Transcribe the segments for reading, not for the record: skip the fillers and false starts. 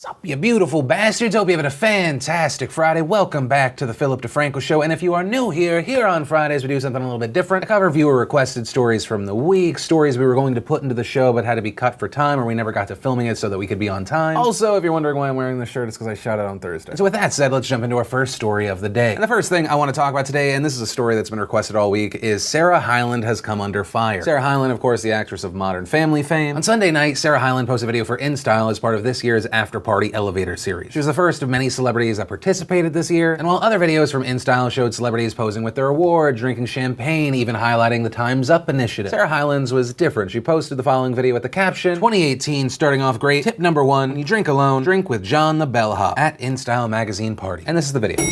Sup, you beautiful bastards? Hope you're having a fantastic Friday. Welcome back to the Philip DeFranco Show. And if you are new here on Fridays, we do something a little bit different. I cover viewer-requested stories from the week, stories we were going to put into the show but had to be cut for time or we never got to filming it so that we could be on time. Also, if you're wondering why I'm wearing this shirt, it's because I shot it on Thursday. So with that said, let's jump into our first story of the day. And the first thing I want to talk about today, and this is a story that's been requested all week, is Sarah Hyland has come under fire. Sarah Hyland, of course, the actress of Modern Family fame. On Sunday night, Sarah Hyland posted a video for InStyle as part of this year's After Party Elevator series. She was the first of many celebrities that participated this year, and while other videos from InStyle showed celebrities posing with their award, drinking champagne, even highlighting the Time's Up initiative, Sarah Hyland's was different. She posted the following video with the caption, 2018 starting off great. Tip number 1, when you drink alone, drink with John the Bellhop at InStyle magazine party. And this is the video.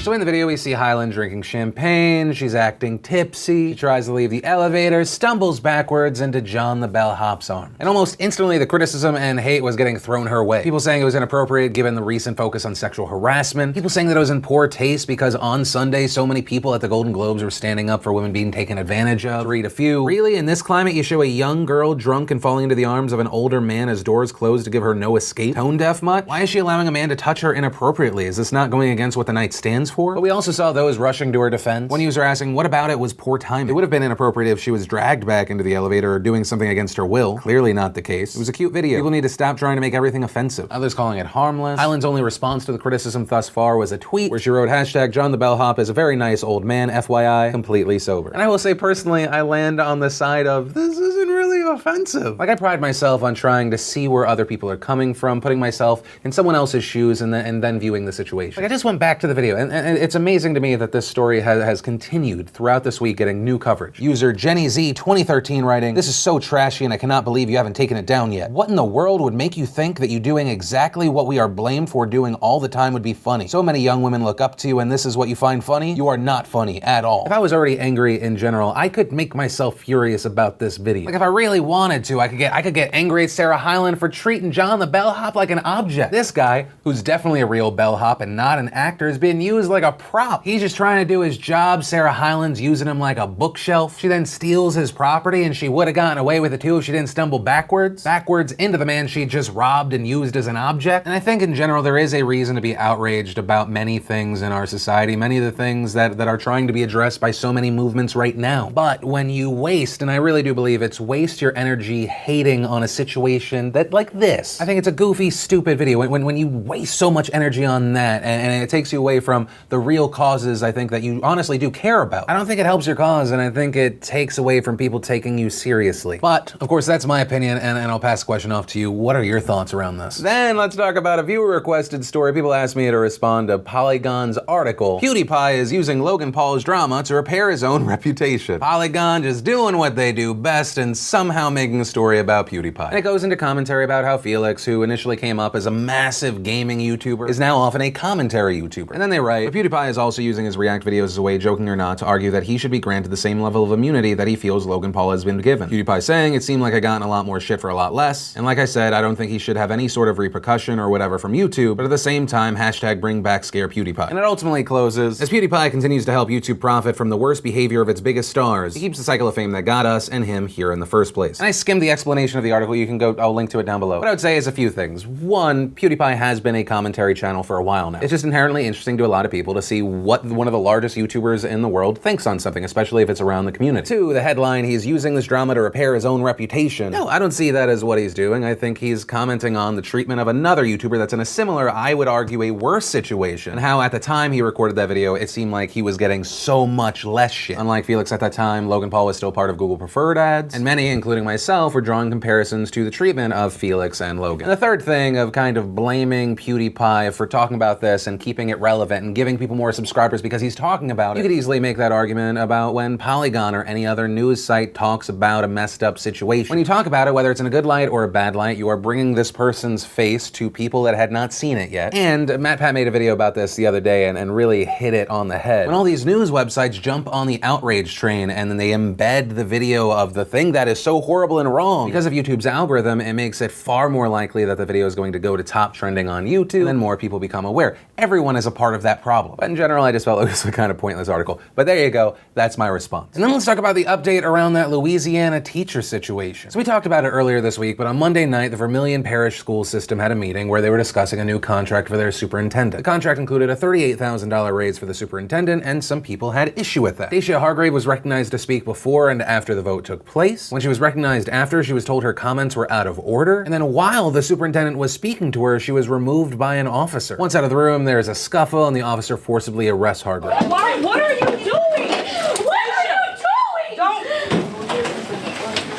So in the video, we see Hyland drinking champagne, she's acting tipsy, she tries to leave the elevator, stumbles backwards into John the Bellhop's arm. And almost instantly, the criticism and hate was getting thrown her way. People saying it was inappropriate given the recent focus on sexual harassment. People saying that it was in poor taste because on Sunday, so many people at the Golden Globes were standing up for women being taken advantage of. To read a few. Really, in this climate, you show a young girl drunk and falling into the arms of an older man as doors close to give her no escape? Tone deaf much? Why is she allowing a man to touch her inappropriately? Is this not going against what the night stands for? But we also saw those rushing to her defense. One user asking, what about it was poor timing? It would have been inappropriate if she was dragged back into the elevator or doing something against her will. Clearly not the case. It was a cute video. People need to stop trying to make everything offensive. Others calling it harmless. Hyland's only response to the criticism thus far was a tweet where she wrote, hashtag John the Bellhop is a very nice old man, FYI, completely sober. And I will say personally, I land on the side of, this isn't really offensive. Like, I pride myself on trying to see where other people are coming from, putting myself in someone else's shoes and then viewing the situation. Like, I just went back to the video and it's amazing to me that this story has continued throughout this week getting new coverage. User Jenny Z 2013 writing, this is so trashy and I cannot believe you haven't taken it down yet. What in the world would make you think that you doing exactly what we are blamed for doing all the time would be funny? So many young women look up to you and this is what you find funny? You are not funny at all. If I was already angry in general, I could make myself furious about this video. Like if I really wanted to, I could get angry at Sarah Hyland for treating John the Bellhop like an object. This guy, who's definitely a real bellhop and not an actor, is being used like a prop. He's just trying to do his job. Sarah Hyland's using him like a bookshelf. She then steals his property and she would have gotten away with it too if she didn't stumble backwards into the man she just robbed and used as an object. And I think in general there is a reason to be outraged about many things in our society, many of the things that are trying to be addressed by so many movements right now. But when you waste, and I really do believe it's waste your energy hating on a situation that like this, I think it's a goofy, stupid video. When you waste so much energy on that and it takes you away from the real causes I think that you honestly do care about. I don't think it helps your cause and I think it takes away from people taking you seriously. But of course that's my opinion and I'll pass the question off to you. What are your thoughts around this? Then let's talk about a viewer requested story. People asked me to respond to Polygon's article. Pewdiepie is using Logan Paul's drama to repair his own reputation. Polygon just doing what they do best and somehow making a story about Pewdiepie. And it goes into commentary about how Felix, who initially came up as a massive gaming YouTuber, is now often a commentary YouTuber. And then they write, but Pewdiepie is also using his React videos as a way, joking or not, to argue that he should be granted the same level of immunity that he feels Logan Paul has been given. Pewdiepie saying, it seemed like I gotten a lot more shit for a lot less, and like I said, I don't think he should have any sort of repercussion or whatever from YouTube, but at the same time, hashtag bring back scare Pewdiepie. And it ultimately closes, as Pewdiepie continues to help YouTube profit from the worst behavior of its biggest stars, he keeps the cycle of fame that got us and him here in the first place. And I skimmed the explanation of the article, you can go, I'll link to it down below. What I would say is a few things. One, PewDiePie has been a commentary channel for a while now. It's just inherently interesting to a lot of people to see what one of the largest YouTubers in the world thinks on something, especially if it's around the community. Two, the headline, he's using this drama to repair his own reputation. No, I don't see that as what he's doing. I think he's commenting on the treatment of another YouTuber that's in a similar, I would argue, a worse situation, and how at the time he recorded that video, it seemed like he was getting so much less shit. Unlike Felix at that time, Logan Paul was still part of Google Preferred ads, and many, including myself, were drawing comparisons to the treatment of Felix and Logan. And the third thing of kind of blaming PewDiePie for talking about this and keeping it relevant and giving giving people more subscribers because he's talking about it. You could easily make that argument about when Polygon or any other news site talks about a messed up situation. When you talk about it, whether it's in a good light or a bad light, you are bringing this person's face to people that had not seen it yet. And MatPat made a video about this the other day and really hit it on the head. When all these news websites jump on the outrage train and then they embed the video of the thing that is so horrible and wrong, because of YouTube's algorithm, it makes it far more likely that the video is going to go to top trending on YouTube, and then more people become aware. Everyone is a part of that problem. But in general, I just felt it was a kind of pointless article. But there you go, that's my response. And then let's talk about the update around that Louisiana teacher situation. So we talked about it earlier this week, but on Monday night, the Vermilion Parish School System had a meeting where they were discussing a new contract for their superintendent. The contract included a $38,000 raise for the superintendent, and some people had issue with that. Dacia Hargrave was recognized to speak before and after the vote took place. When she was recognized after, she was told her comments were out of order, and then while the superintendent was speaking to her, she was removed by an officer. Once out of the room, there's a scuffle, and the officer forcibly arrests Hargrave. Why? What are you doing? What are you doing? Don't.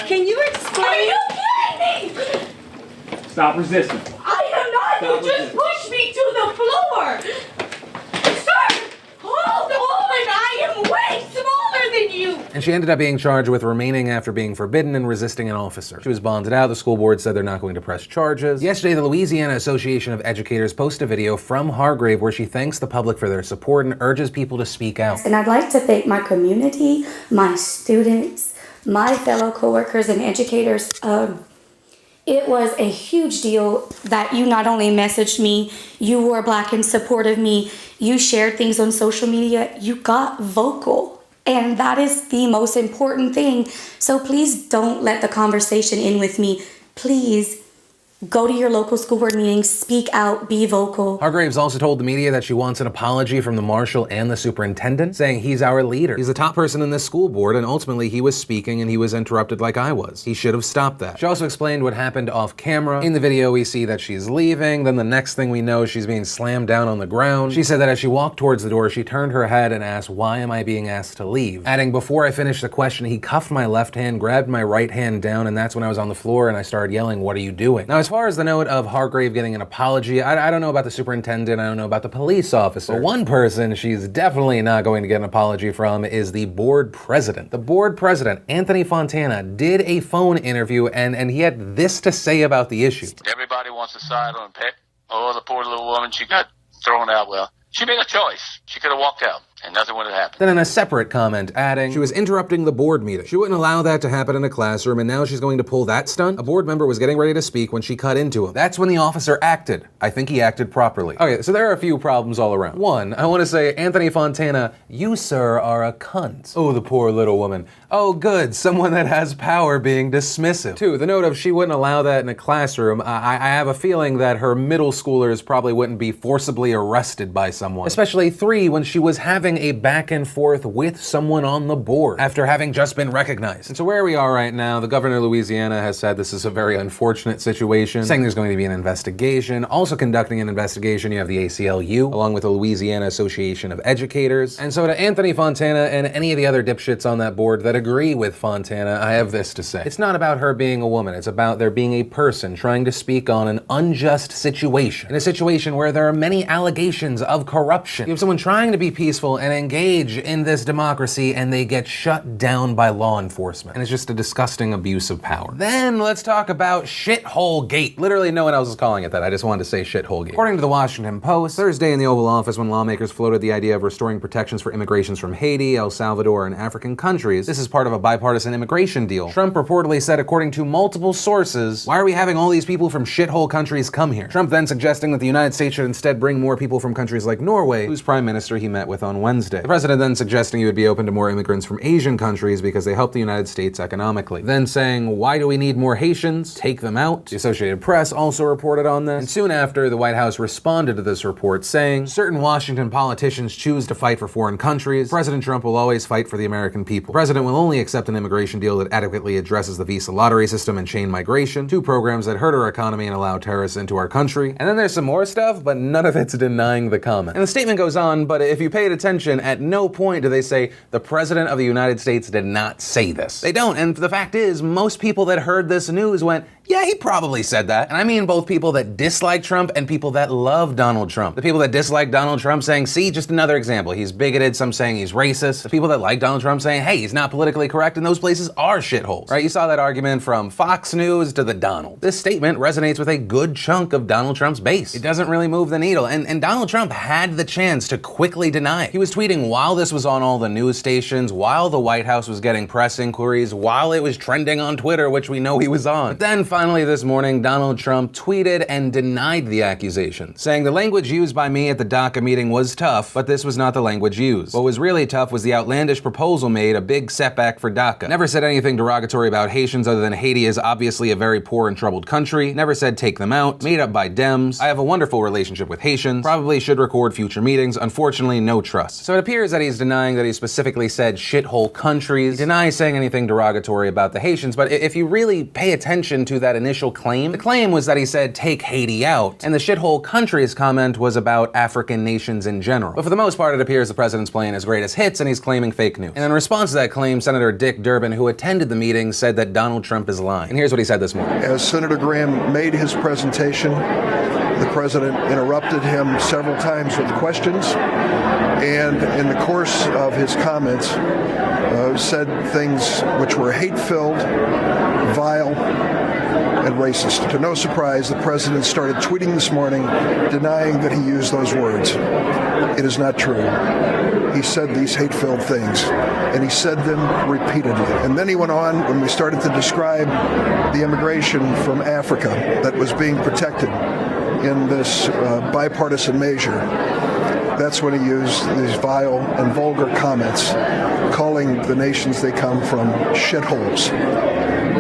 Can you explain? Are you kidding me? Stop resisting. I am not. Stop You just pushed me to the floor. Sir, hold on. I am way smaller than you. And she ended up being charged with remaining after being forbidden and resisting an officer. She was bonded out. The school board said they're not going to press charges. Yesterday, the Louisiana Association of Educators posted a video from Hargrave where she thanks the public for their support and urges people to speak out. And I'd like to thank my community, my students, my fellow coworkers and educators. It was a huge deal that you not only messaged me, you wore black in support of me, you shared things on social media, you got vocal. And that is the most important thing. So please don't let the conversation end with me. Please go to your local school board meetings, speak out, be vocal. Hargraves also told the media that she wants an apology from the marshal and the superintendent, saying he's our leader. He's the top person in this school board, and ultimately he was speaking and he was interrupted like I was. He should have stopped that. She also explained what happened off camera. In the video, we see that she's leaving. Then the next thing we know, she's being slammed down on the ground. She said that as she walked towards the door, she turned her head and asked, "Why am I being asked to leave?" Adding, "Before I finished the question, he cuffed my left hand, grabbed my right hand down, and that's when I was on the floor and I started yelling, 'What are you doing?'" Now, as far as the note of Hargrave getting an apology, I don't know about the superintendent, I don't know about the police officer. But one person she's definitely not going to get an apology from is the board president. The board president, Anthony Fontana, did a phone interview and he had this to say about the issue. Everybody wants to side on Pet. Oh, the poor little woman, she got thrown out. Well, she made a choice. She could have walked out, and nothing would have happened. Then in a separate comment, adding, she was interrupting the board meeting. She wouldn't allow that to happen in a classroom, and now she's going to pull that stunt? A board member was getting ready to speak when she cut into him. That's when the officer acted. I think he acted properly. Okay, so there are a few problems all around. One, I want to say, Anthony Fontana, you, sir, are a cunt. Oh, the poor little woman. Oh, good, someone that has power being dismissive. Two, the note of she wouldn't allow that in a classroom. I have a feeling that her middle schoolers probably wouldn't be forcibly arrested by someone. Especially three, when she was having a back and forth with someone on the board after having just been recognized. And so where we are right now, the governor of Louisiana has said this is a very unfortunate situation, saying there's going to be an investigation. Also conducting an investigation, you have the ACLU, along with the Louisiana Association of Educators. And so to Anthony Fontana and any of the other dipshits on that board that agree with Fontana, I have this to say. It's not about her being a woman, it's about there being a person trying to speak on an unjust situation. In a situation where there are many allegations of corruption. You have someone trying to be peaceful and engage in this democracy and they get shut down by law enforcement. And it's just a disgusting abuse of power. Then let's talk about Shithole Gate. Literally no one else is calling it that. I just wanted to say Shithole Gate. According to the Washington Post, Thursday in the Oval Office when lawmakers floated the idea of restoring protections for immigrations from Haiti, El Salvador, and African countries, this is part of a bipartisan immigration deal. Trump reportedly said, according to multiple sources, why are we having all these people from shithole countries come here? Trump then suggesting that the United States should instead bring more people from countries like Norway, whose prime minister he met with on Wednesday. The president then suggesting he would be open to more immigrants from Asian countries because they help the United States economically. Then saying, why do we need more Haitians? Take them out. The Associated Press also reported on this. And soon after, the White House responded to this report saying, certain Washington politicians choose to fight for foreign countries. President Trump will always fight for the American people. The president will only accept an immigration deal that adequately addresses the visa lottery system and chain migration, two programs that hurt our economy and allow terrorists into our country. And then there's some more stuff, but none of it's denying the comment. And the statement goes on, but if you paid attention attention, at no point do they say the President of the United States did not say this. They don't, and the fact is, most people that heard this news went, yeah, he probably said that. And I mean both people that dislike Trump and people that love Donald Trump. The people that dislike Donald Trump saying, see, just another example, he's bigoted, some saying he's racist. The people that like Donald Trump saying, hey, he's not politically correct, and those places are shitholes, right? You saw that argument from Fox News to the Donald. This statement resonates with a good chunk of Donald Trump's base. It doesn't really move the needle, and Donald Trump had the chance to quickly deny it. He was tweeting while this was on all the news stations, while the White House was getting press inquiries, while it was trending on Twitter, which we know he was on. But then finally this morning, Donald Trump tweeted and denied the accusation, saying the language used by me at the DACA meeting was tough, but this was not the language used. What was really tough was the outlandish proposal made, a big setback for DACA. Never said anything derogatory about Haitians other than Haiti is obviously a very poor and troubled country. Never said take them out. Made up by Dems. I have a wonderful relationship with Haitians. Probably should record future meetings. Unfortunately, no trust. So it appears that he's denying that he specifically said shithole countries. He denies saying anything derogatory about the Haitians, but if you really pay attention to that initial claim, the claim was that he said take Haiti out, and the shithole countries comment was about African nations in general. But for the most part, it appears the president's playing his greatest hits and he's claiming fake news. And in response to that claim, Senator Dick Durbin, who attended the meeting, said that Donald Trump is lying. And here's what he said this morning. As Senator Graham made his presentation, the president interrupted him several times with questions, and in the course of his comments, said things which were hate-filled, vile, and racist. To no surprise, the president started tweeting this morning denying that he used those words. It is not true. He said these hate-filled things, and he said them repeatedly. And then he went on when we started to describe the immigration from Africa that was being protected in this bipartisan measure. That's when he used these vile and vulgar comments, calling the nations they come from shitholes.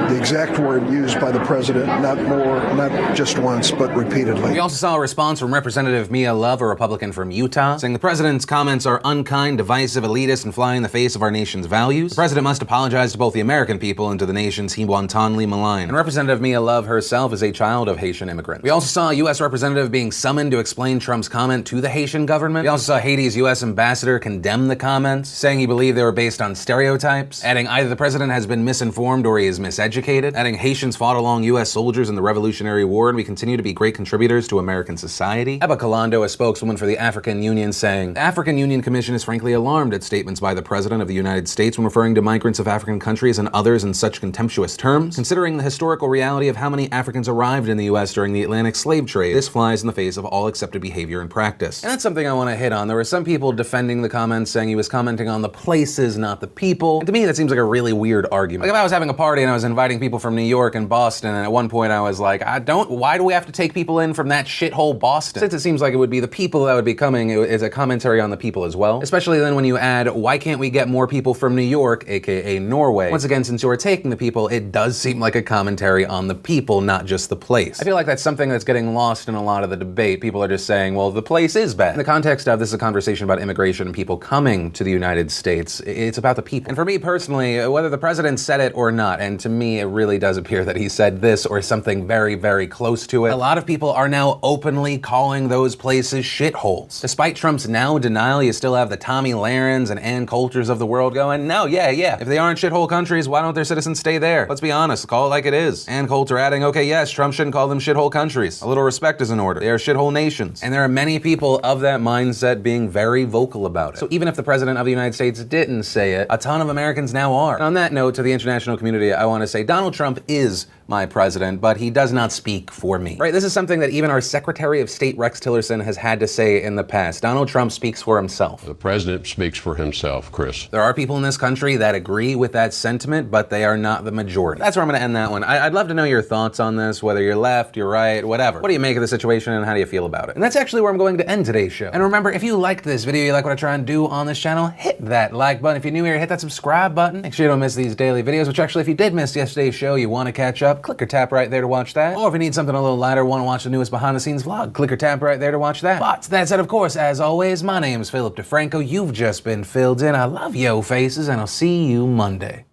The exact word used by the president, not just once, but repeatedly. We also saw a response from Representative Mia Love, a Republican from Utah, saying the president's comments are unkind, divisive, elitist, and fly in the face of our nation's values. The president must apologize to both the American people and to the nations he wantonly maligned. And Representative Mia Love herself is a child of Haitian immigrants. We also saw a U.S. representative being summoned to explain Trump's comment to the Haitian government. We also saw Haiti's U.S. ambassador condemn the comments, saying he believed they were based on stereotypes, adding either the president has been misinformed or he is miseducated, adding Haitians fought along U.S. soldiers in the Revolutionary War and we continue to be great contributors to American society. Eba Kalando, a spokeswoman for the African Union, saying, the African Union Commission is frankly alarmed at statements by the President of the United States when referring to migrants of African countries and others in such contemptuous terms. Considering the historical reality of how many Africans arrived in the U.S. during the Atlantic slave trade, this flies in the face of all accepted behavior and practice. And that's something I want to hit on. There were some people defending the comments, saying he was commenting on the places, not the people. And to me, that seems like a really weird argument. Like if I was having a party and I was inviting people from New York and Boston, and at one point I was like, why do we have to take people in from that shithole Boston? Since it seems like it would be the people that would be coming, it's a commentary on the people as well. Especially then when you add, why can't we get more people from New York, aka Norway? Once again, since you're taking the people, it does seem like a commentary on the people, not just the place. I feel like that's something that's getting lost in a lot of the debate. People are just saying, well, the place is bad. In the context of this is a conversation about immigration and people coming to the United States, it's about the people. And for me personally, whether the president said it or not, and to me it really does appear that he said this or something very, very close to it, a lot of people are now openly calling those places shitholes. Despite Trump's now denial, you still have the Tommy Lahrens and Ann Coulters of the world going, no, yeah, if they aren't shithole countries, why don't their citizens stay there? Let's be honest, call it like it is. Ann Coulter adding, okay, yes, Trump shouldn't call them shithole countries. A little respect is in order. They are shithole nations. And there are many people of that mindset being very vocal about it. So even if the president of the United States didn't say it, a ton of Americans now are. And on that note, to the international community, I want to say Donald Trump is my president, but he does not speak for me. Right? This is something that even our Secretary of State Rex Tillerson has had to say in the past. Donald Trump speaks for himself. The president speaks for himself, Chris. There are people in this country that agree with that sentiment, but they are not the majority. That's where I'm going to end that one. I'd love to know your thoughts on this, whether you're left, you're right, whatever. What do you make of the situation and how do you feel about it? And that's actually where I'm going to end today's show. And remember, if you liked this video, you like what I try and do on this channel, hit that like button. If you're new here, hit that subscribe button. Make sure you don't miss these daily videos, which actually, if you did miss yesterday's show, you want to catch up, click or tap right there to watch that. Or if you need something a little lighter, want to watch the newest behind the scenes vlog, click or tap right there to watch that. But that said, of course, as always, my name is Philip DeFranco. You've just been filled in. I love yo faces, and I'll see you Monday.